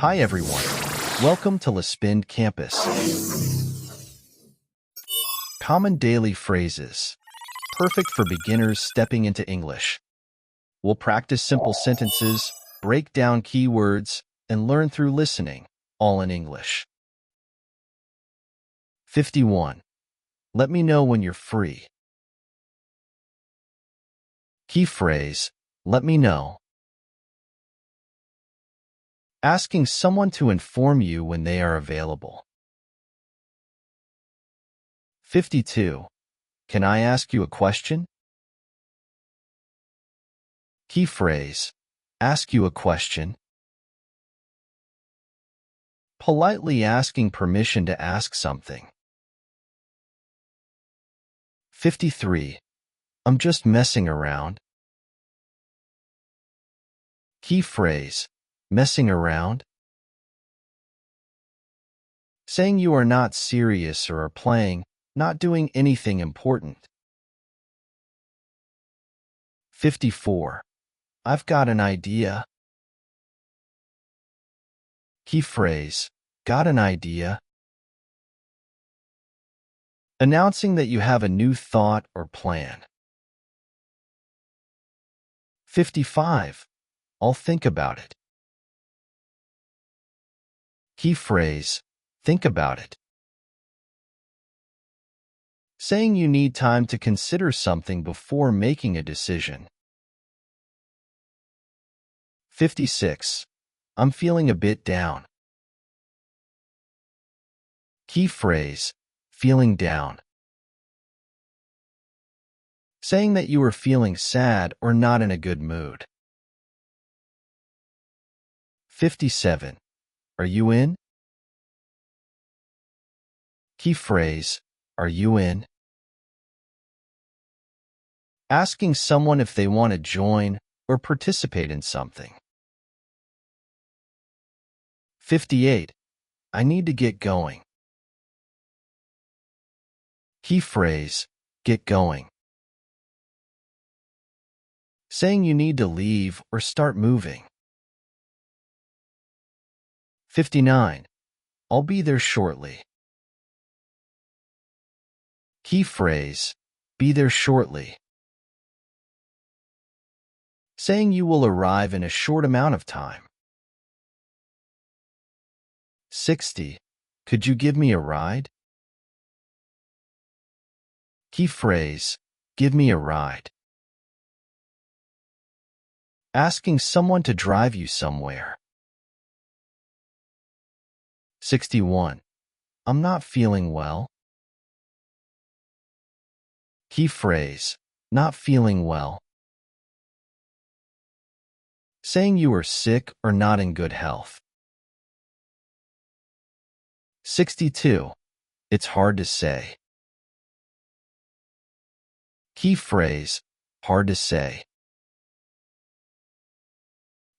Hi everyone, welcome to Lispend Campus. Common daily phrases, perfect for beginners stepping into English. We'll practice simple sentences, break down keywords, and learn through listening, all in English. 51. Let me know when you're free. Key phrase, let me know. Asking someone to inform you when they are available. 52. Can I ask you a question? Key phrase, ask you a question. Politely asking permission to ask something. 53. I'm just messing around. Key phrase, messing around. Saying you are not serious or are playing, not doing anything important. 54. I've got an idea. Key phrase, got an idea. Announcing that you have a new thought or plan. 55. I'll think about it. Key phrase, think about it. Saying you need time to consider something before making a decision. 56. I'm feeling a bit down. Key phrase, feeling down. Saying that you are feeling sad or not in a good mood. 57. Are you in? Key phrase, are you in? Asking someone if they want to join or participate in something. 58. I need to get going. Key phrase, get going. Saying you need to leave or start moving. 59. I'll be there shortly. Key phrase, be there shortly. Saying you will arrive in a short amount of time. 60. Could you give me a ride? Key phrase, give me a ride. Asking someone to drive you somewhere. 61. I'm not feeling well. Key phrase, not feeling well. Saying you are sick or not in good health. 62. It's hard to say. Key phrase, hard to say.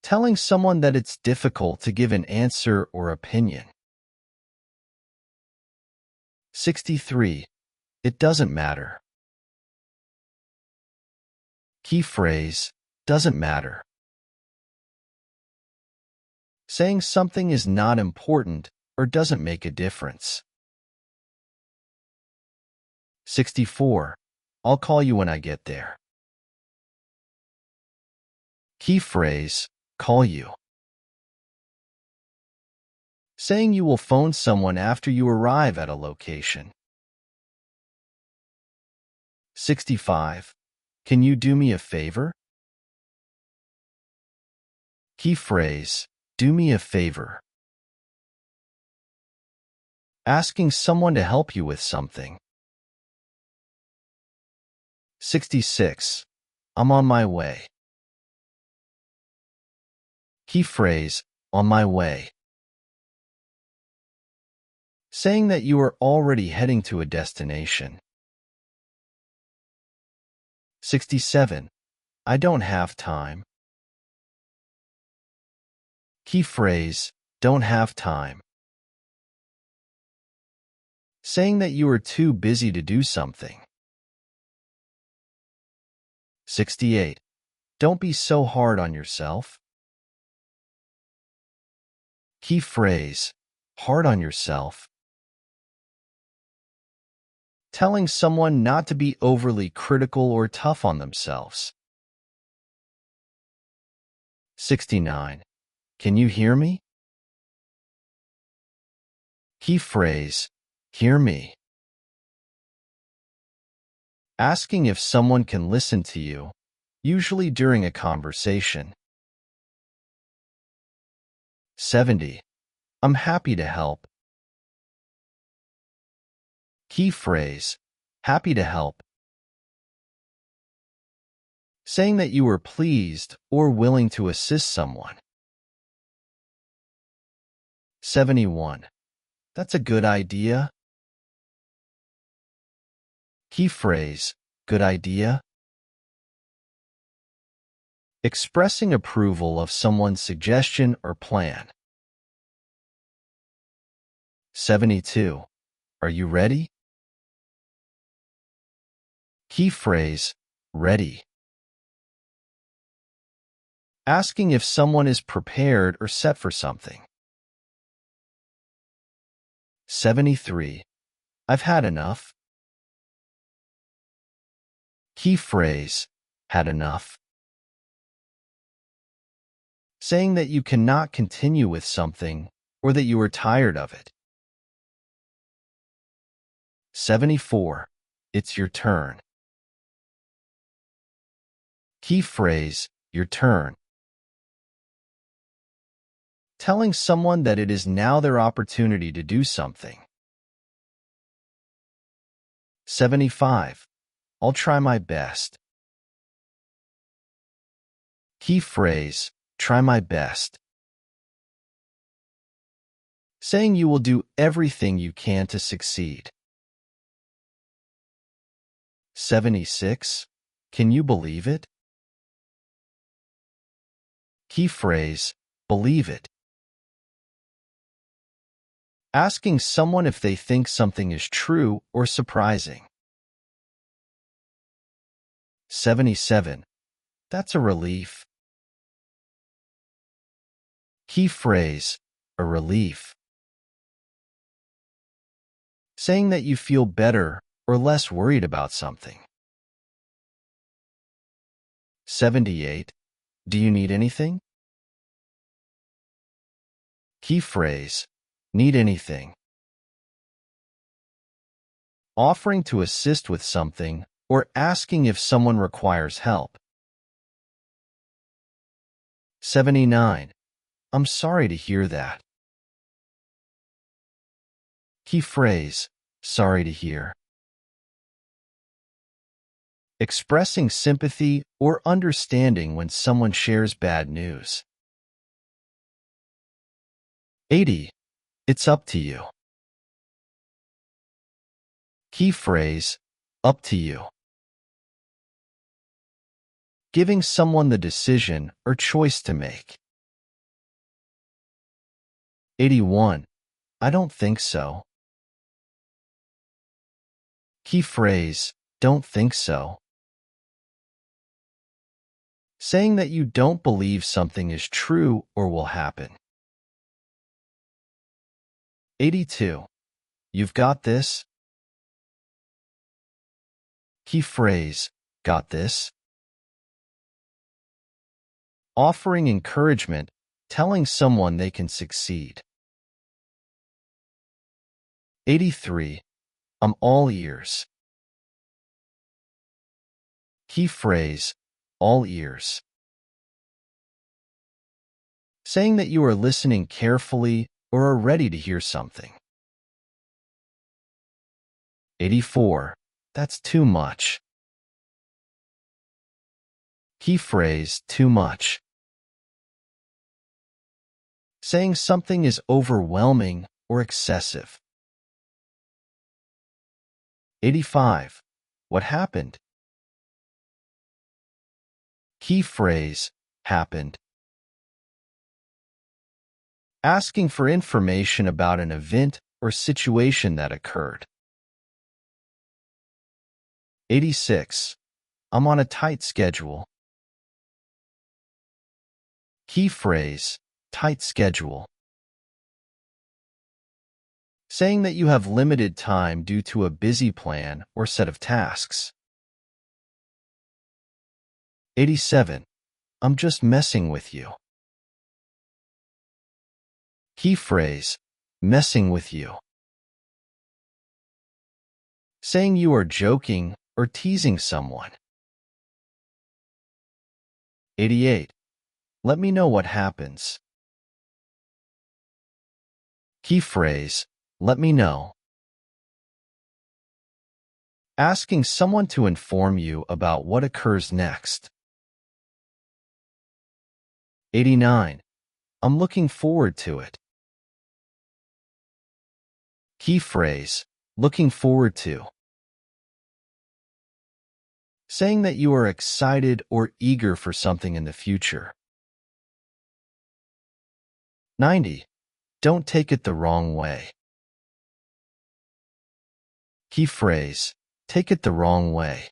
Telling someone that it's difficult to give an answer or opinion. 63. It doesn't matter. Key phrase, doesn't matter. Saying something is not important or doesn't make a difference. 64. I'll call you when I get there. Key phrase, call you. Saying you will phone someone after you arrive at a location. 65. Can you do me a favor? Key phrase, do me a favor. Asking someone to help you with something. 66. I'm on my way. Key phrase, on my way. Saying that you are already heading to a destination. 67. I don't have time. Key phrase, don't have time. Saying that you are too busy to do something. 68. Don't be so hard on yourself. Key phrase, hard on yourself. Telling someone not to be overly critical or tough on themselves. 69. Can you hear me? Key phrase, hear me. Asking if someone can listen to you, usually during a conversation. 70. I'm happy to help. Key phrase, happy to help. Saying that you are pleased or willing to assist someone. 71. That's a good idea. Key phrase, good idea. Expressing approval of someone's suggestion or plan. 72. Are you ready? Key phrase, ready. Asking if someone is prepared or set for something. 73. I've had enough. Key phrase, had enough. Saying that you cannot continue with something or that you are tired of it. 74. It's your turn. Key phrase, your turn. Telling someone that it is now their opportunity to do something. 75. I'll try my best. Key phrase, try my best. Saying you will do everything you can to succeed. 76. Can you believe it? Key phrase, believe it. Asking someone if they think something is true or surprising. 77. That's a relief. Key phrase, a relief. Saying that you feel better or less worried about something. 78. Do you need anything? Key phrase, need anything. Offering to assist with something or asking if someone requires help. 79. I'm sorry to hear that. Key phrase, sorry to hear. Expressing sympathy or understanding when someone shares bad news. 80. It's up to you. Key phrase, up to you. Giving someone the decision or choice to make. 81. I don't think so. Key phrase, don't think so. Saying that you don't believe something is true or will happen. 82. You've got this. Key phrase, got this. Offering encouragement, telling someone they can succeed. 83. I'm all ears. Key phrase, all ears. Saying that you are listening carefully or are ready to hear something. 84. That's too much. Key phrase, too much. Saying something is overwhelming or excessive. 85. What happened? Key phrase, happened. Asking for information about an event or situation that occurred. 86. I'm on a tight schedule. Key phrase, tight schedule. saying that you have limited time due to a busy plan or set of tasks. 87. I'm just messing with you. Key phrase, messing with you. Saying you are joking or teasing someone. 88. Let me know what happens. Key phrase, let me know. Asking someone to inform you about what occurs next. 89. I'm looking forward to it. Key phrase, looking forward to. Saying that you are excited or eager for something in the future. 90. Don't take it the wrong way. Key phrase, take it the wrong way.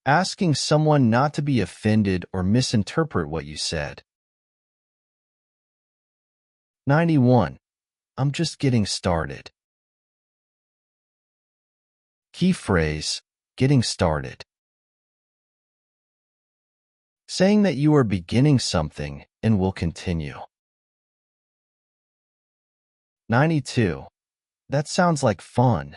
Asking someone not to be offended or misinterpret what you said. 91. I'm just getting started. Key phrase, getting started. Saying that you are beginning something and will continue. 92. That sounds like fun.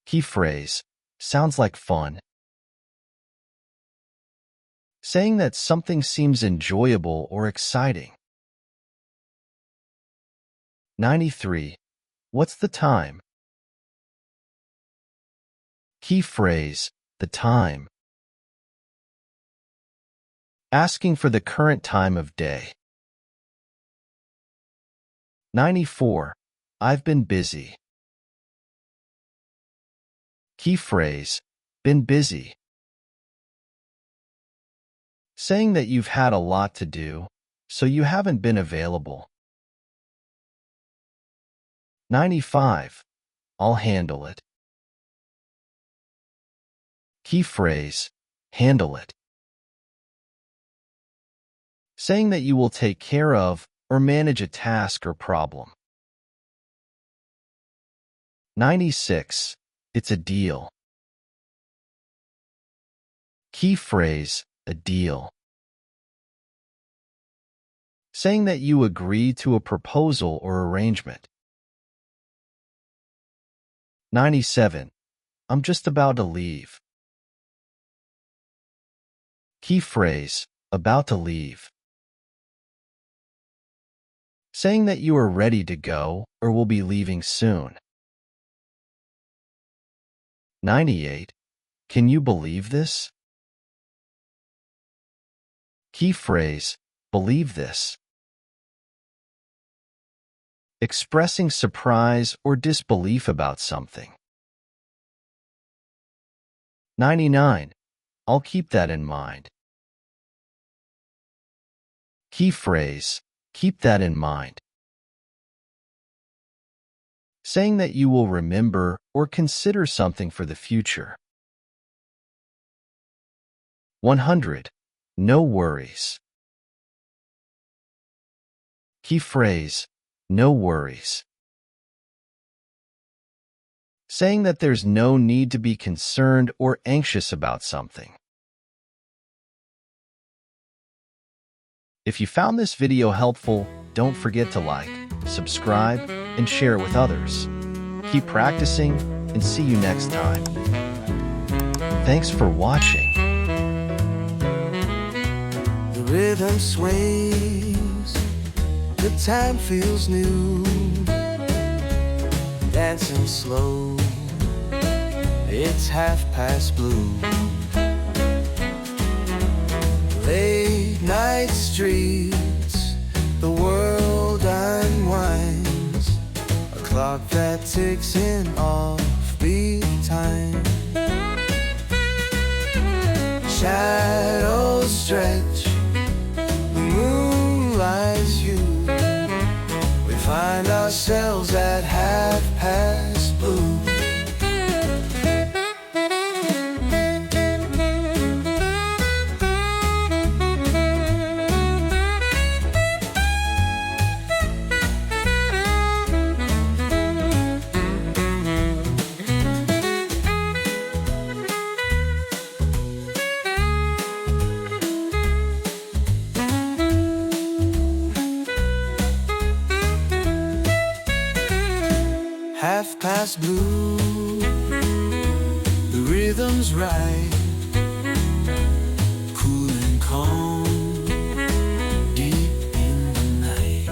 Key phrase, sounds like fun. Saying that something seems enjoyable or exciting. 93. What's the time? Key phrase, the time. Asking for the current time of day. 94. I've been busy. Key phrase, been busy. Saying that you've had a lot to do, so you haven't been available. 95. I'll handle it. Key phrase, handle it. Saying that you will take care of or manage a task or problem. 96. It's a deal. Key phrase, a deal. Saying that you agree to a proposal or arrangement. 97. I'm just about to leave. Key phrase, about to leave. Saying that you are ready to go or will be leaving soon. 98. Can you believe this? Key phrase, believe this. Expressing surprise or disbelief about something. 99. I'll keep that in mind. Key phrase, keep that in mind. Saying that you will remember or consider something for the future. 100. No worries. Key phrase, no worries. Saying that there's no need to be concerned or anxious about something. If you found this video helpful, don't forget to like, subscribe, and share it with others. Keep practicing, and see you next time. Thanks for watching. The rhythm sways, the time feels new. Dancing slow, it's blue. Late night streets, the world unwinds. A clock that ticks in offbeat time. Shadows stretch, the moon lights huge. We find ourselves at blue. past blue. The rhythm's right, cool and calm, deep in the night.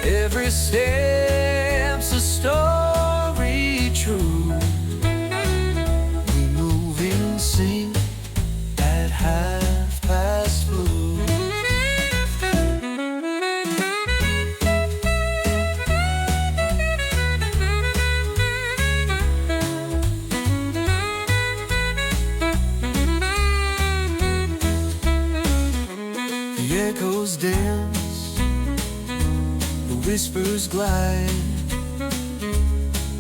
Every step's a story true. We move in sync at 1/2 blue. The echoes dance, the whispers glide,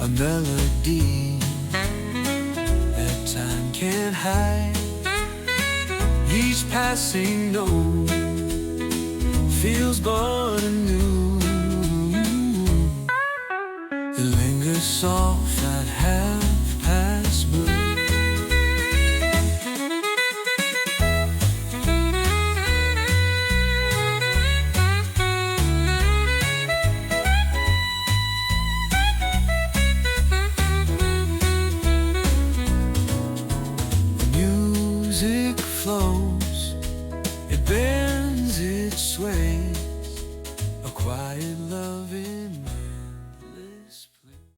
a melody that time can't hide. Each passing note feels but anew. It lingers soft at 1/2 blue. The music flows,